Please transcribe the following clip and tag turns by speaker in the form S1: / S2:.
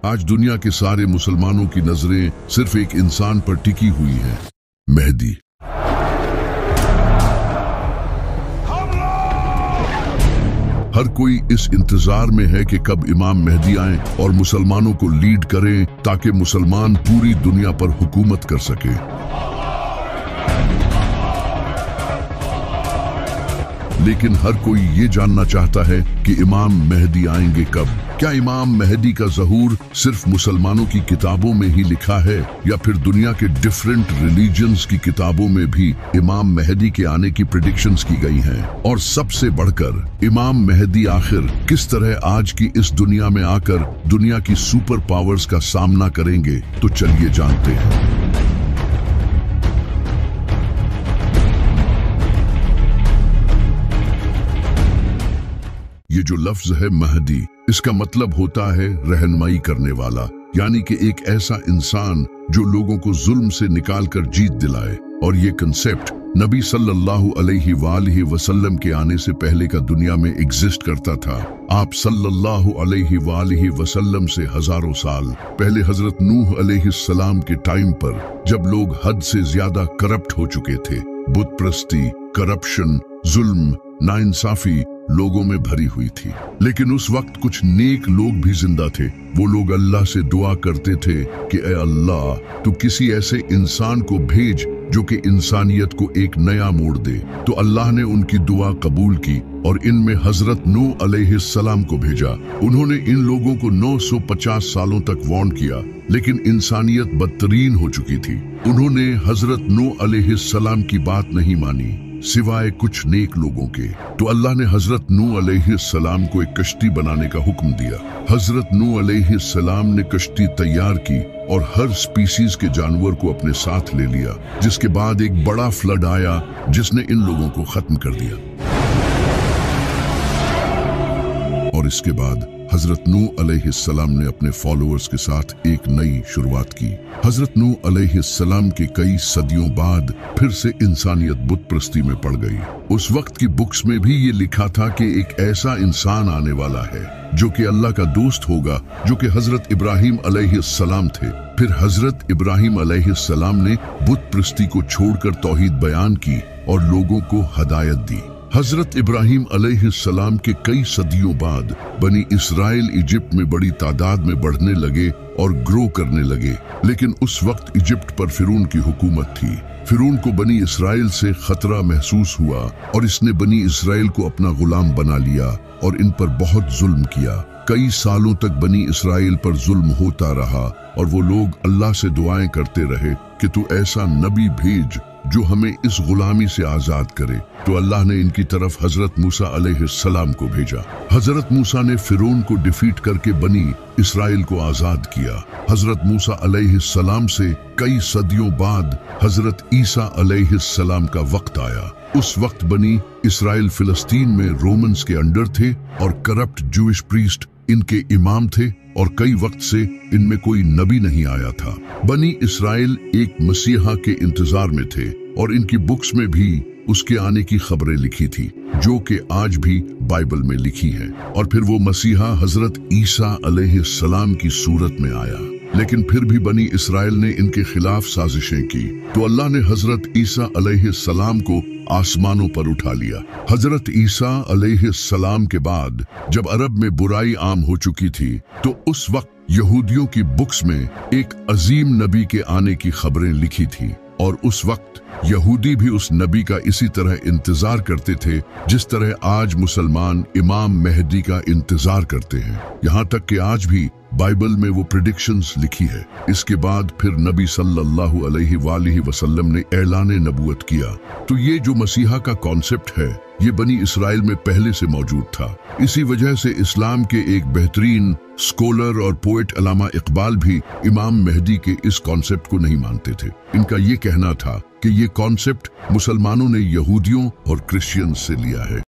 S1: आज दुनिया के सारे मुसलमानों की नजरें सिर्फ एक इंसान पर टिकी हुई हैं, मेहदी। हर कोई इस इंतजार में है कि कब इमाम मेहदी आएं और मुसलमानों को लीड करें ताकि मुसलमान पूरी दुनिया पर हुकूमत कर सके। लेकिन हर कोई ये जानना चाहता है कि इमाम मेहदी आएंगे कब। क्या इमाम मेहदी का ज़हूर सिर्फ मुसलमानों की किताबों में ही लिखा है या फिर दुनिया के डिफरेंट रिलीजन्स की किताबों में भी इमाम मेहदी के आने की प्रेडिक्शंस की गई हैं? और सबसे बढ़कर इमाम मेहदी आखिर किस तरह आज की इस दुनिया में आकर दुनिया की सुपर पावर्स का सामना करेंगे? तो चलिए जानते हैं। ये जो लफ्ज है महदी, इसका मतलब होता है रहनुमाई करने वाला, यानी कि एक ऐसा इंसान जो लोगों को जुल्म से निकालकर जीत दिलाए। और ये कंसेप्ट नबी सल्लल्लाहु अलैहि वसल्लम के आने से पहले का दुनिया में एग्जिस्ट करता था। आप सल्लल्लाहु अलैहि वसल्लम से हजारों साल पहले हजरत नूह अलैहिस्सलाम के टाइम पर, जब लोग हद से ज्यादा करप्ट हो चुके थे, बुत प्रस्ती, करप्शन, जुल्म, नाइंसाफी लोगों में भरी हुई थी। लेकिन उस वक्त कुछ नेक लोग भी जिंदा थे। वो लोग अल्लाह से दुआ करते थे कि ऐ अल्लाह, तू किसी ऐसे इंसान को भेज जो कि इंसानियत को एक नया मोड़ दे। तो अल्लाह ने उनकी दुआ कबूल की और इनमें हजरत नूह अलैहिस्सलाम को भेजा। उन्होंने इन लोगों को 950 सालों तक वार्न किया, लेकिन इंसानियत बदतरीन हो चुकी थी। उन्होंने हजरत नूह अलैहिस्सलाम की बात नहीं मानी सिवाय कुछ नेक लोगों के। तो अल्लाह ने हजरत नूह अलैहिस्सलाम को एक कश्ती बनाने का हुक्म दिया। हजरत नूह अलैहिस्सलाम ने कश्ती तैयार की और हर स्पीसीज के जानवर को अपने साथ ले लिया, जिसके बाद एक बड़ा फ्लड आया जिसने इन लोगों को खत्म कर दिया। और इसके बाद हजरत नूह अलैहिस्सलाम ने अपने फॉलोअर्स के साथ एक नई शुरुआत की। हजरत नूह अलैहिस्सलाम के कई सदियों बाद फिर से इंसानियत बुत प्रस्ती में पड़ गई। उस वक्त की बुक्स में भी ये लिखा था कि एक ऐसा इंसान आने वाला है जो कि अल्लाह का दोस्त होगा, जो कि हजरत इब्राहिम अलैहिस्सलाम थे। फिर हजरत इब्राहिम अलैहिस्सलाम ने बुत प्रस्ती को छोड़कर तौहीद बयान की और लोगों को हदायत दी। हजरत इब्राहिम अलैहिस्सलाम के कई सदियों बाद बनी इसराइल इजिप्ट में बड़ी तादाद में बढ़ने लगे और ग्रो करने लगे। लेकिन उस वक्त इजिप्ट पर फिरौन की हुकूमत थी। फिरौन को बनी इसराइल से खतरा महसूस हुआ और इसने बनी इसराइल को अपना गुलाम बना लिया और इन पर बहुत जुल्म किया। कई सालों तक बनी इसराइल पर जुल्म होता रहा और वो लोग अल्लाह से दुआएं करते रहे कि तू ऐसा नबी भेज जो हमें इस गुलामी से आजाद करे। तो अल्लाह ने इनकी तरफ हजरत मूसा अलैहिस्सलाम को भेजा। हजरत मूसा ने फिरौन को डिफीट करके बनी इसराइल को आजाद किया। हजरत मूसा अलैहिस्सलाम से कई सदियों बाद हजरत ईसा अलैहिस्सलाम का वक्त आया। उस वक्त बनी इसराइल फिलिस्तीन में रोमन्स के अंडर थे और करप्ट जूइश प्रीस्ट इनके इमाम थे और कई वक्त से इनमें कोई नबी नहीं आया था। बनी इसराइल एक मसीहा के इंतजार में थे और इनकी बुक्स में भी उसके आने की खबरें लिखी थी, जो कि आज भी बाइबल में लिखी है। और फिर वो मसीहा हजरत ईसा अलैहिस्सलाम की सूरत में आया। लेकिन फिर भी बनी इसराइल ने इनके खिलाफ साजिशें की। तो अल्लाह ने हजरत ईसा अलैहिस्सलाम को आसमानों पर उठा लिया। हजरत ईसा अलैहिस्सलाम के बाद जब अरब में बुराई आम हो चुकी थी, तो उस वक्त यहूदियों की बुक्स में एक अजीम नबी के आने की खबरें लिखी थी। और उस वक्त यहूदी भी उस नबी का इसी तरह इंतजार करते थे जिस तरह आज मुसलमान इमाम मेहदी का इंतजार करते हैं। यहाँ तक कि आज भी बाइबल में वो प्रेडिक्शंस लिखी है। इसके बाद फिर नबी सल्लल्लाहु अलैहि वसल्लम ने ऐलान नबूवत किया। तो ये जो मसीहा का कॉन्सेप्ट है, ये बनी इसराइल में पहले से मौजूद था। इसी वजह से इस्लाम के एक बेहतरीन स्कॉलर और पोएट अल्लामा इकबाल भी इमाम मेहदी के इस कॉन्सेप्ट को नहीं मानते थे। इनका ये कहना था कि ये कॉन्सेप्ट मुसलमानों ने यहूदियों और क्रिश्चियंस से लिया है।